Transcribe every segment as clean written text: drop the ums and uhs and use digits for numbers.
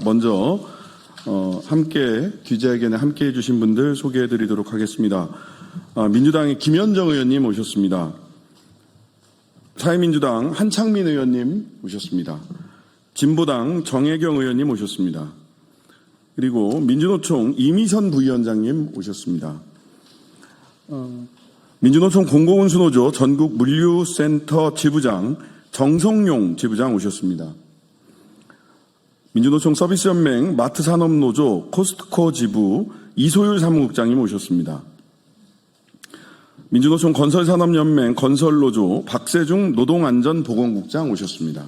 먼저 함께 기자회견에 함께해 주신 분들 소개해 드리도록 하겠습니다. 민주당의 김현정 의원님 오셨습니다. 사회민주당 한창민 의원님 오셨습니다. 진보당 정혜경 의원님 오셨습니다. 그리고 민주노총 이미선 부위원장님 오셨습니다. 민주노총 공공운수노조 전국 물류센터 지부장 정성용 지부장 오셨습니다. 민주노총 서비스연맹 마트산업노조 코스트코 지부 이소율 사무국장님 오셨습니다. 민주노총 건설산업연맹 건설노조 박세중 노동안전보건국장 오셨습니다.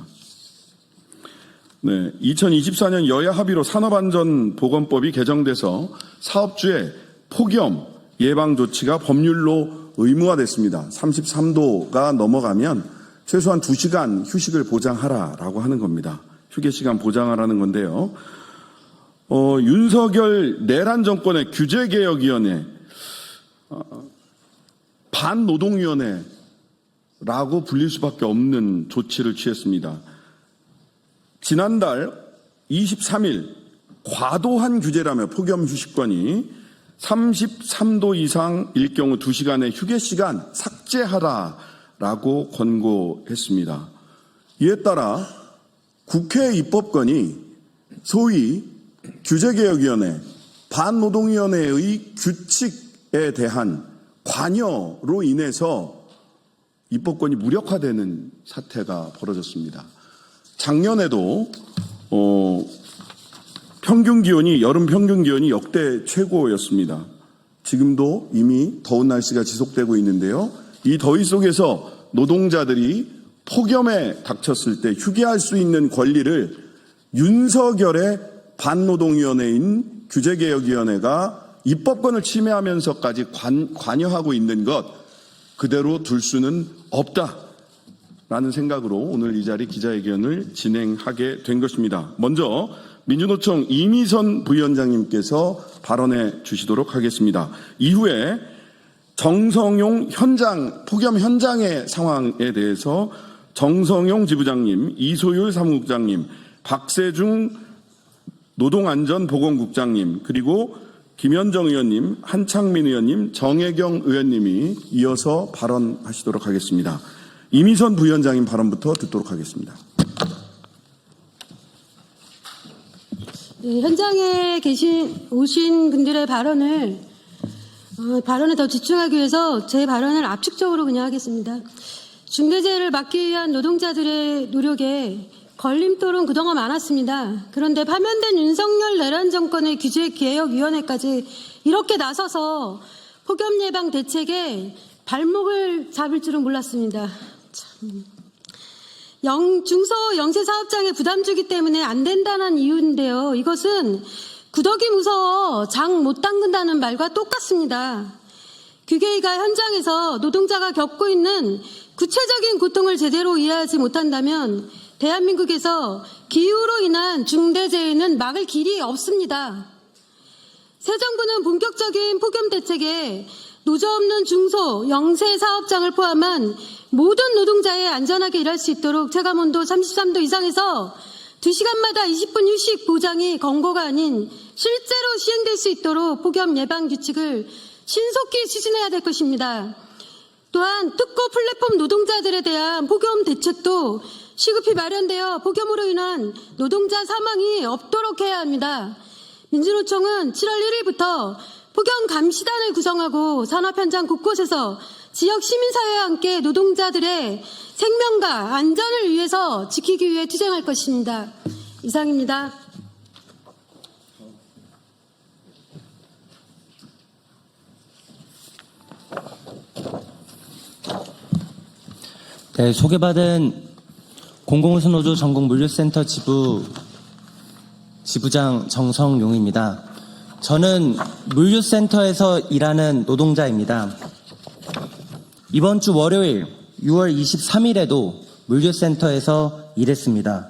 네, 2024년 여야 합의로 산업안전보건법이 개정돼서 사업주의 폭염 예방 조치가 법률로 의무화됐습니다. 33도가 넘어가면 최소한 2시간 휴식을 보장하라라고 하는 겁니다. 휴게 시간 보장하라는 건데요. 윤석열 내란 정권의 규제개혁위원회, 반노동위원회라고 불릴 수밖에 없는 조치를 취했습니다. 지난달 23일 과도한 규제라며 폭염 휴식권이 33도 이상일 경우 2시간의 휴게 시간 삭제하라라고 권고했습니다. 이에 따라 국회 입법권이 소위 규제개혁위원회, 반노동위원회의 규칙에 대한 관여로 인해서 입법권이 무력화되는 사태가 벌어졌습니다. 작년에도 여름 평균 기온이 역대 최고였습니다. 지금도 이미 더운 날씨가 지속되고 있는데요. 이 더위 속에서 노동자들이 폭염에 닥쳤을 때 휴게할 수 있는 권리를 윤석열의 반노동위원회인 규제개혁위원회가 입법권을 침해하면서까지 관여하고 있는 것 그대로 둘 수는 없다라는 생각으로 오늘 이 자리 기자회견을 진행하게 된 것입니다. 먼저 민주노총 이미선 부위원장님께서 발언해 주시도록 하겠습니다. 이후에 정성용 폭염 현장의 상황에 대해서 정성용 지부장님, 이소율 사무국장님, 박세중 노동안전보건국장님, 그리고 김현정 의원님, 한창민 의원님, 정혜경 의원님이 이어서 발언하시도록 하겠습니다. 이미선 부위원장님 발언부터 듣도록 하겠습니다. 네, 현장에 오신 분들의 발언에 더 집중하기 위해서 제 발언을 압축적으로 그냥 하겠습니다. 중대재해를 막기 위한 노동자들의 노력에 걸림돌은 그동안 많았습니다. 그런데 파면된 윤석열 내란 정권의 규제개혁위원회까지 이렇게 나서서 폭염 예방 대책에 발목을 잡을 줄은 몰랐습니다. 참. 중소 영세 사업장에 부담 주기 때문에 안 된다는 이유인데요. 이것은 구더기 무서워 장 못 담근다는 말과 똑같습니다. 규계위가 현장에서 노동자가 겪고 있는 구체적인 고통을 제대로 이해하지 못한다면 대한민국에서 기후로 인한 중대재해는 막을 길이 없습니다. 새 정부는 본격적인 폭염 대책에 노조 없는 중소, 영세 사업장을 포함한 모든 노동자의 안전하게 일할 수 있도록 체감온도 33도 이상에서 2시간마다 20분 휴식 보장이 권고가 아닌 실제로 시행될 수 있도록 폭염 예방 규칙을 신속히 추진해야 될 것입니다. 또한 특고 플랫폼 노동자들에 대한 폭염 대책도 시급히 마련되어 폭염으로 인한 노동자 사망이 없도록 해야 합니다. 민주노총은 7월 1일부터 폭염 감시단을 구성하고 산업 현장 곳곳에서 지역 시민사회와 함께 노동자들의 생명과 안전을 위해서 지키기 위해 투쟁할 것입니다. 이상입니다. 네, 소개받은 공공운수노조 전국물류센터 지부장 정성용입니다. 저는 물류센터에서 일하는 노동자입니다. 이번 주 월요일 6월 23일에도 물류센터에서 일했습니다.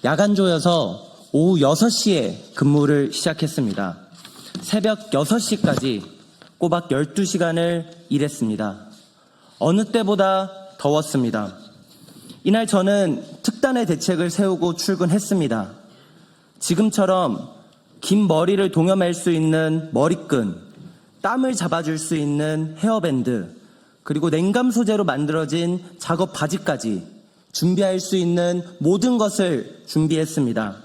야간조여서 오후 6시에 근무를 시작했습니다. 새벽 6시까지 꼬박 12시간을 일했습니다. 어느 때보다 더웠습니다. 이날 저는 특단의 대책을 세우고 출근했습니다. 지금처럼 긴 머리를 동여맬 수 있는 머리끈, 땀을 잡아줄 수 있는 헤어밴드, 그리고 냉감 소재로 만들어진 작업 바지까지 준비할 수 있는 모든 것을 준비했습니다.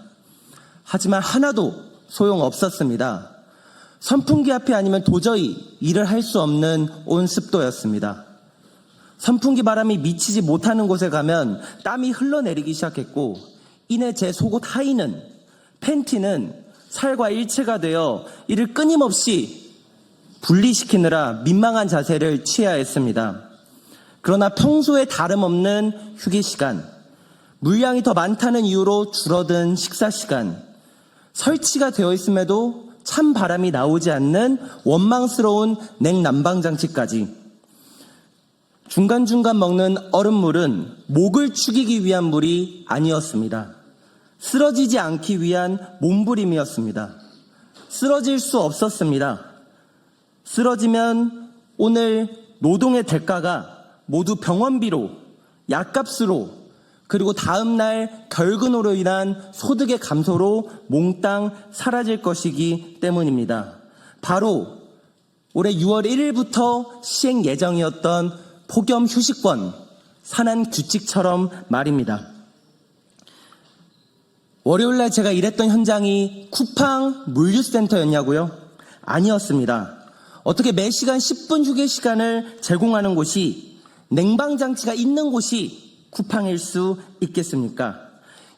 하지만 하나도 소용없었습니다. 선풍기 앞이 아니면 도저히 일을 할 수 없는 온습도였습니다. 선풍기 바람이 미치지 못하는 곳에 가면 땀이 흘러내리기 시작했고, 이내 제 속옷 하의는, 팬티는 살과 일체가 되어 이를 끊임없이 분리시키느라 민망한 자세를 취해야 했습니다. 그러나 평소에 다름없는 휴게 시간, 물량이 더 많다는 이유로 줄어든 식사 시간, 설치가 되어 있음에도 찬 바람이 나오지 않는 원망스러운 냉난방 장치까지, 중간중간 먹는 얼음물은 목을 축이기 위한 물이 아니었습니다. 쓰러지지 않기 위한 몸부림이었습니다. 쓰러질 수 없었습니다. 쓰러지면 오늘 노동의 대가가 모두 병원비로, 약값으로, 그리고 다음날 결근으로 인한 소득의 감소로 몽땅 사라질 것이기 때문입니다. 바로 올해 6월 1일부터 시행 예정이었던 폭염 휴식권 산안 규칙처럼 말입니다. 월요일날 제가 일했던 현장이 쿠팡 물류센터였냐고요? 아니었습니다. 어떻게 매 시간 10분 휴게 시간을 제공하는 곳이, 냉방장치가 있는 곳이 쿠팡일 수 있겠습니까?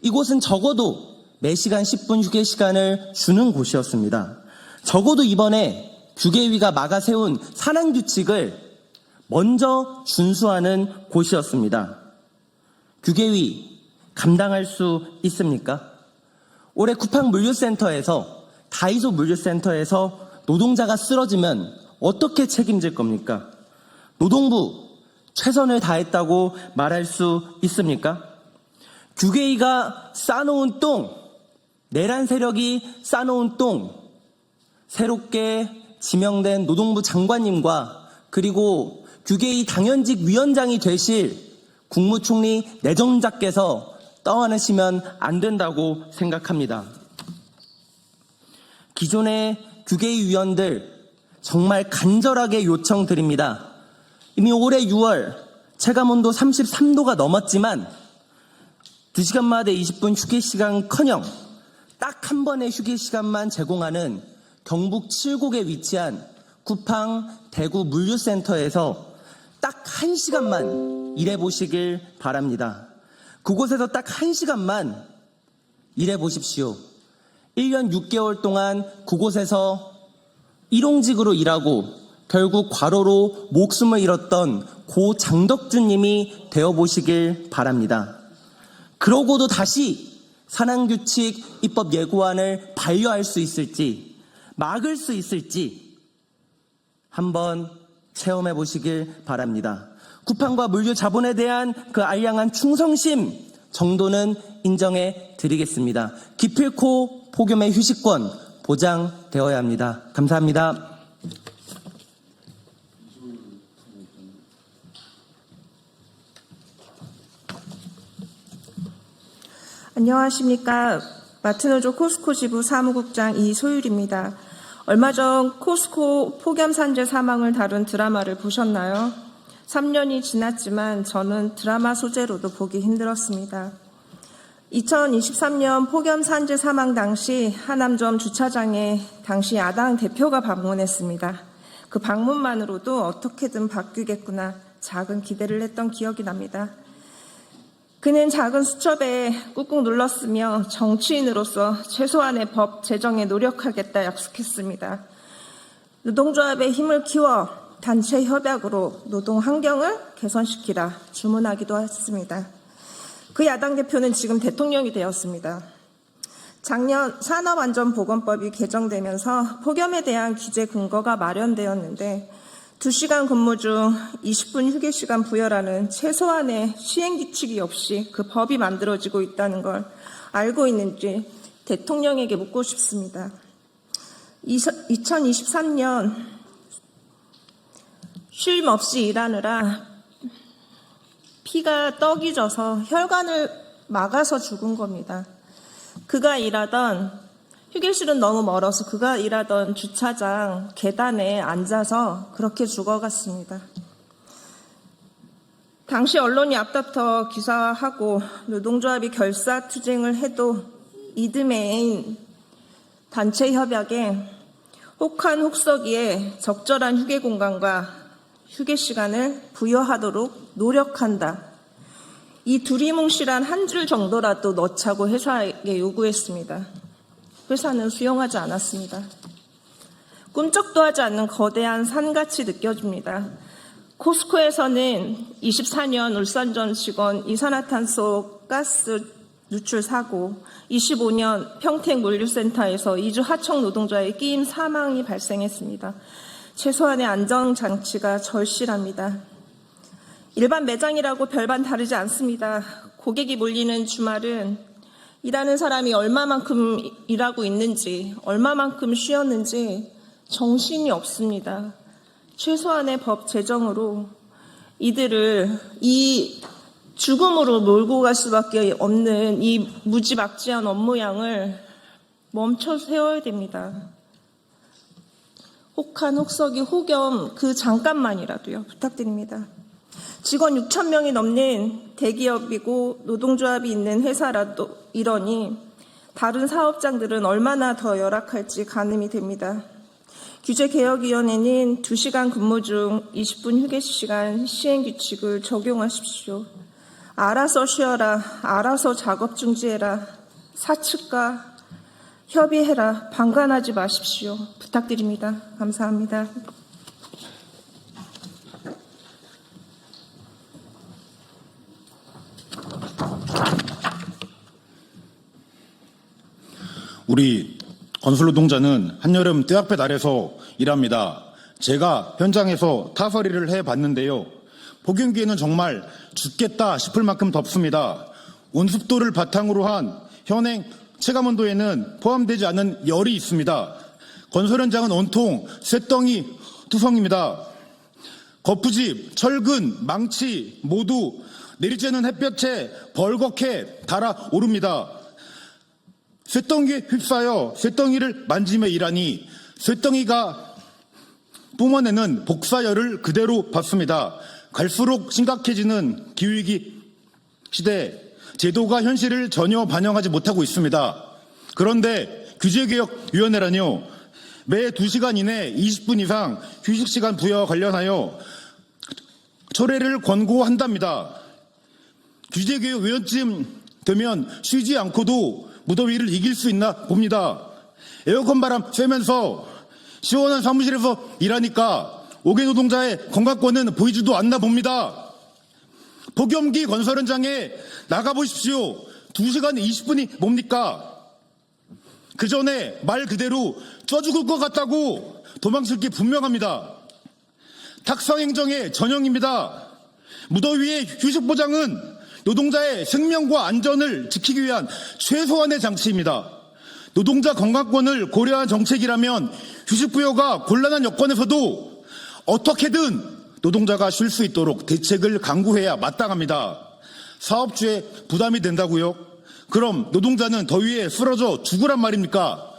이곳은 적어도 매 시간 10분 휴게 시간을 주는 곳이었습니다. 적어도 이번에 규계위가 막아세운 산안규칙을 먼저 준수하는 곳이었습니다. 규계위 감당할 수 있습니까? 올해 쿠팡 물류센터에서, 다이소 물류센터에서 노동자가 쓰러지면 어떻게 책임질 겁니까? 노동부 최선을 다했다고 말할 수 있습니까? 규계위가 싸놓은 똥, 내란 세력이 싸놓은 똥, 새롭게 지명된 노동부 장관님과 그리고 규계위 당연직 위원장이 되실 국무총리 내정자께서 떠안으시면 안 된다고 생각합니다. 기존의 규계위 위원들 정말 간절하게 요청드립니다. 이미 올해 6월 체감온도 33도가 넘었지만 2시간마다 20분 휴게 시간커녕 딱 한 번의 휴게 시간만 제공하는 경북 칠곡에 위치한 쿠팡 대구 물류센터에서 딱 1시간만 일해보시길 바랍니다. 그곳에서 딱 1시간만 일해보십시오. 1년 6개월 동안 그곳에서 일용직으로 일하고 결국 과로로 목숨을 잃었던 고 장덕준 님이 되어보시길 바랍니다. 그러고도 다시 산안규칙 입법 예고안을 반려할 수 있을지, 막을 수 있을지 한번 체험해 보시길 바랍니다. 쿠팡과 물류 자본에 대한 그 알량한 충성심 정도는 인정해 드리겠습니다. 기필코 폭염의 휴식권 보장되어야 합니다. 감사합니다. 안녕하십니까. 마트노조 코스코 지부 사무국장 이소율입니다. 얼마 전 코스코 폭염 산재 사망을 다룬 드라마를 보셨나요? 3년이 지났지만 저는 드라마 소재로도 보기 힘들었습니다. 2023년 폭염 산재 사망 당시 하남점 주차장에 당시 야당 대표가 방문했습니다. 그 방문만으로도 어떻게든 바뀌겠구나 작은 기대를 했던 기억이 납니다. 그는 작은 수첩에 꾹꾹 눌렀으며 정치인으로서 최소한의 법 제정에 노력하겠다 약속했습니다. 노동조합의 힘을 키워 단체 협약으로 노동 환경을 개선시키라 주문하기도 했습니다. 그 야당 대표는 지금 대통령이 되었습니다. 작년 산업안전보건법이 개정되면서 폭염에 대한 규제 근거가 마련되었는데 2시간 근무 중 20분 휴게 시간 부여라는 최소한의 시행규칙이 없이 그 법이 만들어지고 있다는 걸 알고 있는지 대통령에게 묻고 싶습니다. 2023년 쉼 없이 일하느라 피가 떡이 져서 혈관을 막아서 죽은 겁니다. 그가 일하던 휴게실은 너무 멀어서 그가 일하던 주차장 계단에 앉아서 그렇게 죽어갔습니다. 당시 언론이 앞다퉈 기사하고 노동조합이 결사투쟁을 해도 이듬해인 단체 협약에 혹한 혹서기에 적절한 휴게 공간과 휴게 시간을 부여하도록 노력한다. 이 두리뭉실한 한 줄 정도라도 넣자고 회사에게 요구했습니다. 회사는 수용하지 않았습니다. 꿈쩍도 하지 않는 거대한 산같이 느껴집니다. 코스코에서는 24년 울산전 직원 이산화탄소 가스 누출 사고, 25년 평택 물류센터에서 이주 하청 노동자의 끼임 사망이 발생했습니다. 최소한의 안전장치가 절실합니다. 일반 매장이라고 별반 다르지 않습니다. 고객이 몰리는 주말은 일하는 사람이 얼마만큼 일하고 있는지, 얼마만큼 쉬었는지 정신이 없습니다. 최소한의 법 제정으로 이들을 이 죽음으로 몰고 갈 수밖에 없는 이 무지막지한 업무량을 멈춰 세워야 됩니다. 혹한 혹서기 혹염 그 잠깐만이라도요. 부탁드립니다. 직원 6천 명이 넘는 대기업이고 노동조합이 있는 회사라도 이러니 다른 사업장들은 얼마나 더 열악할지 가늠이 됩니다. 규제개혁위원회는 2시간 근무 중 20분 휴게시간 시행규칙을 적용하십시오. 알아서 쉬어라, 알아서 작업 중지해라, 사측과 협의해라, 방관하지 마십시오. 부탁드립니다. 감사합니다. 우리 건설노동자는 한여름 뜨악볕 아래서 일합니다. 제가 현장에서 타설이를 해봤는데요. 폭염기에는 정말 죽겠다 싶을 만큼 덥습니다. 온습도를 바탕으로 한 현행 체감온도에는 포함되지 않은 열이 있습니다. 건설 현장은 온통 쇳덩이 투성입니다. 거푸집, 철근, 망치 모두 내리쬐는 햇볕에 벌겋게 달아오릅니다. 쇳덩이에 휩싸여 쇳덩이를 만지며 일하니 쇳덩이가 뿜어내는 복사열을 그대로 받습니다. 갈수록 심각해지는 기후위기 시대, 제도가 현실을 전혀 반영하지 못하고 있습니다. 그런데 규제개혁위원회라뇨, 매 2시간 이내 20분 이상 휴식시간 부여 관련하여 철회를 권고한답니다. 규제개혁위원쯤 되면 쉬지 않고도 무더위를 이길 수 있나 봅니다. 에어컨 바람 쐬면서 시원한 사무실에서 일하니까 5개 노동자의 건강권은 보이지도 않나 봅니다. 폭염기 건설 현장에 나가보십시오. 2시간 20분이 뭡니까? 그 전에 말 그대로 쪄 죽을 것 같다고 도망칠 게 분명합니다. 탁상행정의 전형입니다. 무더위의 휴식 보장은 노동자의 생명과 안전을 지키기 위한 최소한의 장치입니다. 노동자 건강권을 고려한 정책이라면 휴식 부여가 곤란한 여건에서도 어떻게든 노동자가 쉴 수 있도록 대책을 강구해야 마땅합니다. 사업주에 부담이 된다고요? 그럼 노동자는 더위에 쓰러져 죽으란 말입니까?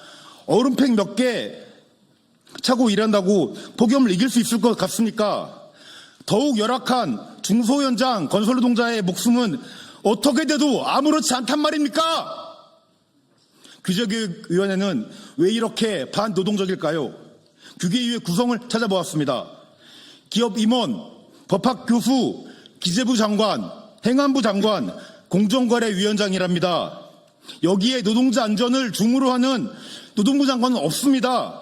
얼음팩 몇 개 차고 일한다고 폭염을 이길 수 있을 것 같습니까? 더욱 열악한 중소현장 건설노동자의 목숨은 어떻게 돼도 아무렇지 않단 말입니까? 규제개혁위원회는 왜 이렇게 반노동적일까요? 규계위의 구성을 찾아보았습니다. 기업 임원, 법학 교수, 기재부 장관, 행안부 장관, 공정거래위원장이랍니다. 여기에 노동자 안전을 중으로 하는 노동부 장관은 없습니다.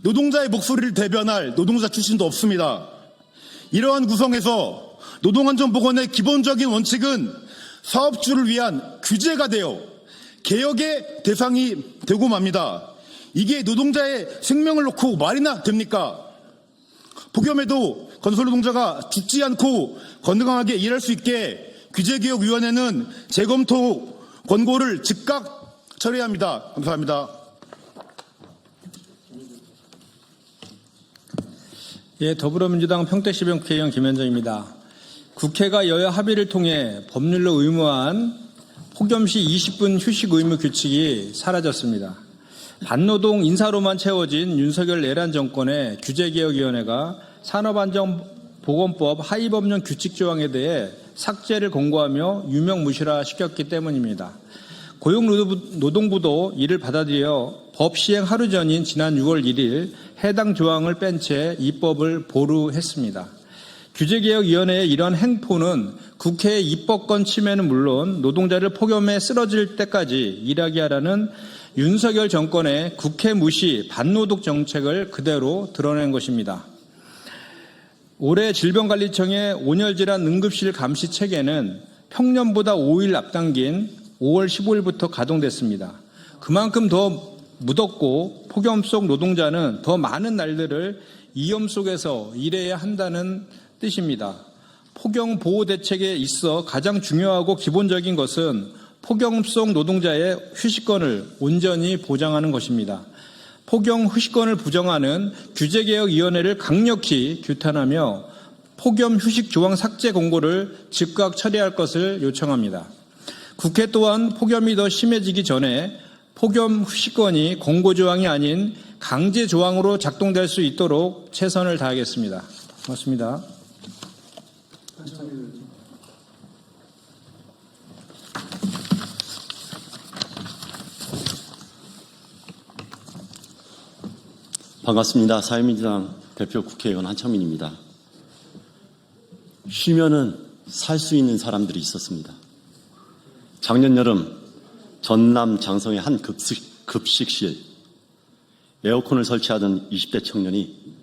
노동자의 목소리를 대변할 노동자 출신도 없습니다. 이러한 구성에서 노동안전보건의 기본적인 원칙은 사업주를 위한 규제가 되어 개혁의 대상이 되고 맙니다. 이게 노동자의 생명을 놓고 말이나 됩니까? 폭염에도 건설노동자가 죽지 않고 건강하게 일할 수 있게 규제개혁위원회는 재검토 권고를 즉각 처리해야 합니다. 감사합니다. 예, 더불어민주당 평택시병 국회의원 김현정입니다. 국회가 여야 합의를 통해 법률로 의무화한 폭염 시 20분 휴식 의무 규칙이 사라졌습니다. 반노동 인사로만 채워진 윤석열 내란 정권의 규제개혁위원회가 산업안전보건법 하위법령 규칙 조항에 대해 삭제를 권고하며 유명무실화 시켰기 때문입니다. 고용노동부도 이를 받아들여 법 시행 하루 전인 지난 6월 1일 해당 조항을 뺀 채 입법을 보류했습니다. 규제개혁위원회의 이런 행포는 국회의 입법권 침해는 물론 노동자를 폭염에 쓰러질 때까지 일하게 하라는 윤석열 정권의 국회 무시 반노동 정책을 그대로 드러낸 것입니다. 올해 질병관리청의 온열질환 응급실 감시 체계는 평년보다 5일 앞당긴 5월 15일부터 가동됐습니다. 그만큼 더 무덥고 폭염 속 노동자는 더 많은 날들을 위험 속에서 일해야 한다는 뜻입니다. 폭염 보호 대책에 있어 가장 중요하고 기본적인 것은 폭염 속 노동자의 휴식권을 온전히 보장하는 것입니다. 폭염 휴식권을 부정하는 규제개혁위원회를 강력히 규탄하며 폭염 휴식 조항 삭제 공고를 즉각 처리할 것을 요청합니다. 국회 또한 폭염이 더 심해지기 전에 폭염 휴식권이 공고조항이 아닌 강제조항으로 작동될 수 있도록 최선을 다하겠습니다. 고맙습니다. 반갑습니다. 사회민주당 대표 국회의원 한창민입니다. 쉬면은 살 수 있는 사람들이 있었습니다. 작년 여름 전남 장성의 한 급식실 에어컨을 설치하던 20대 청년이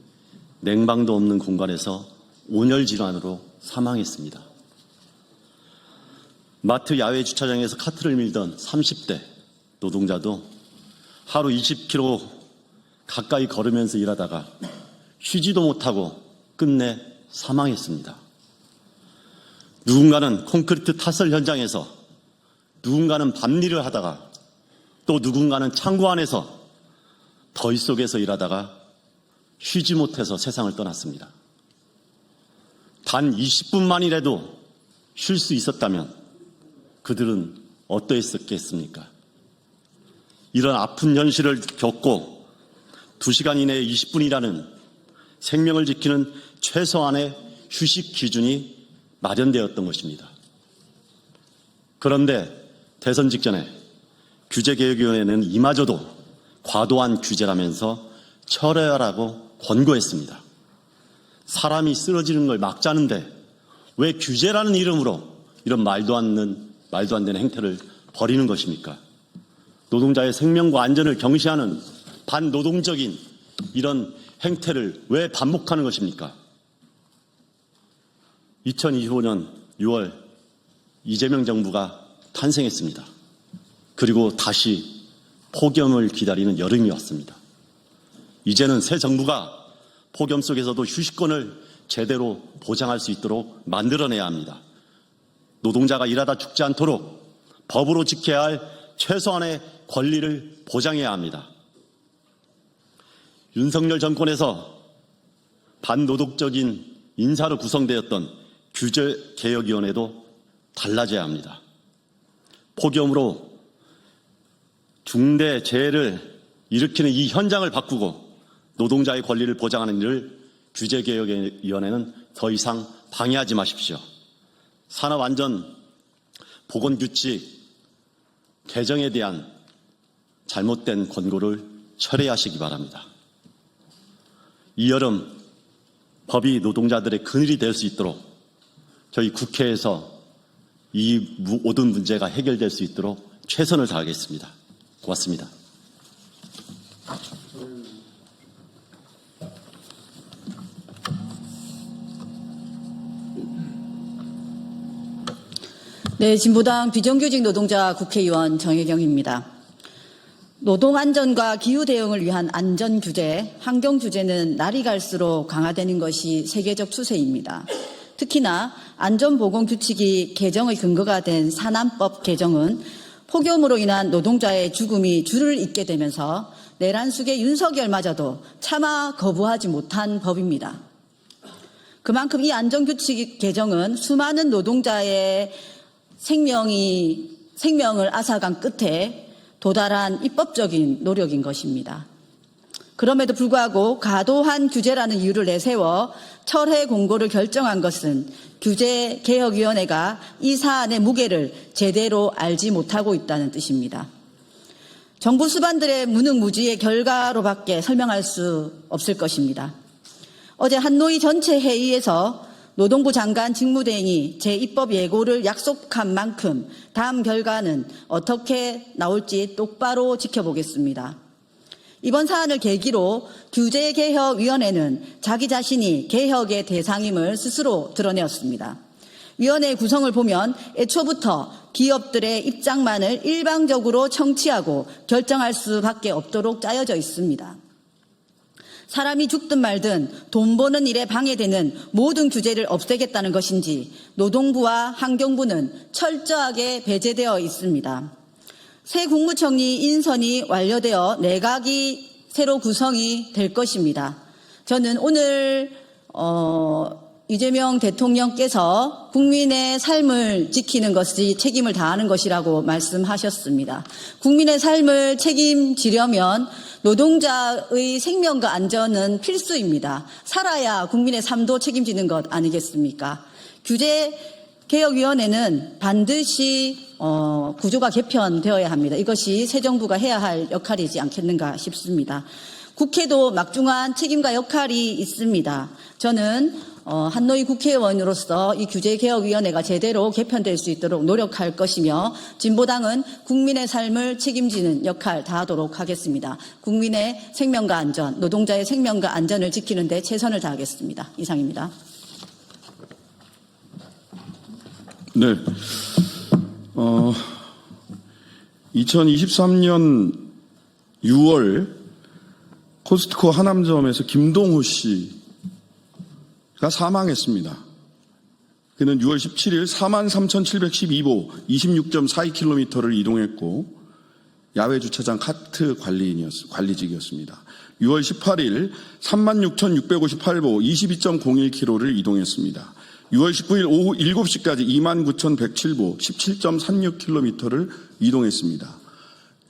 냉방도 없는 공간에서 온열 질환으로 사망했습니다. 마트 야외 주차장에서 카트를 밀던 30대 노동자도 하루 20km 가까이 걸으면서 일하다가 쉬지도 못하고 끝내 사망했습니다. 누군가는 콘크리트 타설 현장에서, 누군가는 밤일을 하다가, 또 누군가는 창고 안에서 더위 속에서 일하다가 쉬지 못해서 세상을 떠났습니다. 단 20분만이라도 쉴 수 있었다면 그들은 어떠했었겠습니까? 이런 아픈 현실을 겪고 2시간 이내에 20분이라는 생명을 지키는 최소한의 휴식 기준이 마련되었던 것입니다. 그런데 대선 직전에 규제개혁위원회는 이마저도 과도한 규제라면서 철회하라고 권고했습니다. 사람이 쓰러지는 걸 막자는데 왜 규제라는 이름으로 이런 말도 안 되는 행태를 벌이는 것입니까? 노동자의 생명과 안전을 경시하는 반노동적인 이런 행태를 왜 반복하는 것입니까? 2025년 6월 이재명 정부가 탄생했습니다. 그리고 다시 폭염을 기다리는 여름이 왔습니다. 이제는 새 정부가 폭염 속에서도 휴식권을 제대로 보장할 수 있도록 만들어내야 합니다. 노동자가 일하다 죽지 않도록 법으로 지켜야 할 최소한의 권리를 보장해야 합니다. 윤석열 정권에서 반노동적인 인사로 구성되었던 규제개혁위원회도 달라져야 합니다. 폭염으로 중대 재해를 일으키는 이 현장을 바꾸고 노동자의 권리를 보장하는 일을 규제개혁위원회는 더 이상 방해하지 마십시오. 산업안전보건규칙 개정에 대한 잘못된 권고를 철회하시기 바랍니다. 이 여름 법이 노동자들의 그늘이 될 수 있도록 저희 국회에서 이 모든 문제가 해결될 수 있도록 최선을 다하겠습니다. 고맙습니다. 네, 진보당 비정규직 노동자 국회의원 정혜경입니다. 노동안전과 기후대응을 위한 안전규제, 환경규제는 날이 갈수록 강화되는 것이 세계적 추세입니다. 특히나 안전보건규칙이 개정의 근거가 된 산안법 개정은 폭염으로 인한 노동자의 죽음이 줄을 잇게 되면서 내란 속의 윤석열마저도 차마 거부하지 못한 법입니다. 그만큼 이 안전규칙 개정은 수많은 노동자의 생명이 생명을 앗아간 끝에 도달한 입법적인 노력인 것입니다. 그럼에도 불구하고 과도한 규제라는 이유를 내세워 철회 공고를 결정한 것은 규제개혁위원회가 이 사안의 무게를 제대로 알지 못하고 있다는 뜻입니다. 정부 수반들의 무능무지의 결과로밖에 설명할 수 없을 것입니다. 어제 한노위 전체 회의에서 노동부 장관 직무대행이 재입법 예고를 약속한 만큼 다음 결과는 어떻게 나올지 똑바로 지켜보겠습니다. 이번 사안을 계기로 규제개혁위원회는 자기 자신이 개혁의 대상임을 스스로 드러내었습니다. 위원회 구성을 보면 애초부터 기업들의 입장만을 일방적으로 청취하고 결정할 수밖에 없도록 짜여져 있습니다. 사람이 죽든 말든 돈 버는 일에 방해되는 모든 규제를 없애겠다는 것인지 노동부와 환경부는 철저하게 배제되어 있습니다. 새 국무총리 인선이 완료되어 내각이 새로 구성이 될 것입니다. 저는 오늘 이재명 대통령께서 국민의 삶을 지키는 것이 책임을 다하는 것이라고 말씀하셨습니다. 국민의 삶을 책임지려면 노동자의 생명과 안전은 필수입니다. 살아야 국민의 삶도 책임지는 것 아니겠습니까? 규제개혁위원회는 반드시 구조가 개편되어야 합니다. 이것이 새 정부가 해야 할 역할이지 않겠는가 싶습니다. 국회도 막중한 책임과 역할이 있습니다. 저는 한노위 국회의원으로서 이 규제개혁위원회가 제대로 개편될 수 있도록 노력할 것이며 진보당은 국민의 삶을 책임지는 역할 다하도록 하겠습니다. 국민의 생명과 안전, 노동자의 생명과 안전을 지키는 데 최선을 다하겠습니다. 이상입니다. 네. 2023년 6월 코스트코 하남점에서 김동호 씨가 사망했습니다. 그는 6월 17일 43,712보 26.42km를 이동했고 야외 주차장 카트 관리직이었습니다. 6월 18일 36,658보 22.01km를 이동했습니다. 6월 19일 오후 7시까지 29,107보 17.36km를 이동했습니다.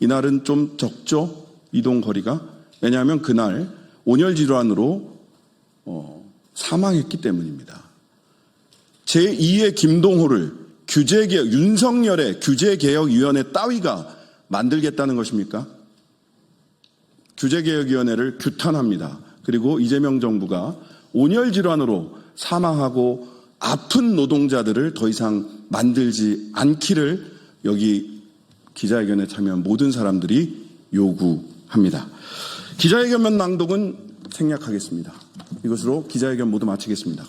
이날은 좀 적죠? 이동 거리가? 왜냐하면 그날 온열 질환으로 사망했기 때문입니다. 제2의 김동호를 윤석열의 규제개혁위원회 따위가 만들겠다는 것입니까? 규제개혁위원회를 규탄합니다. 그리고 이재명 정부가 온열 질환으로 사망하고 아픈 노동자들을 더 이상 만들지 않기를 여기 기자회견에 참여한 모든 사람들이 요구합니다. 기자회견문 낭독은 생략하겠습니다. 이것으로 기자회견 모두 마치겠습니다.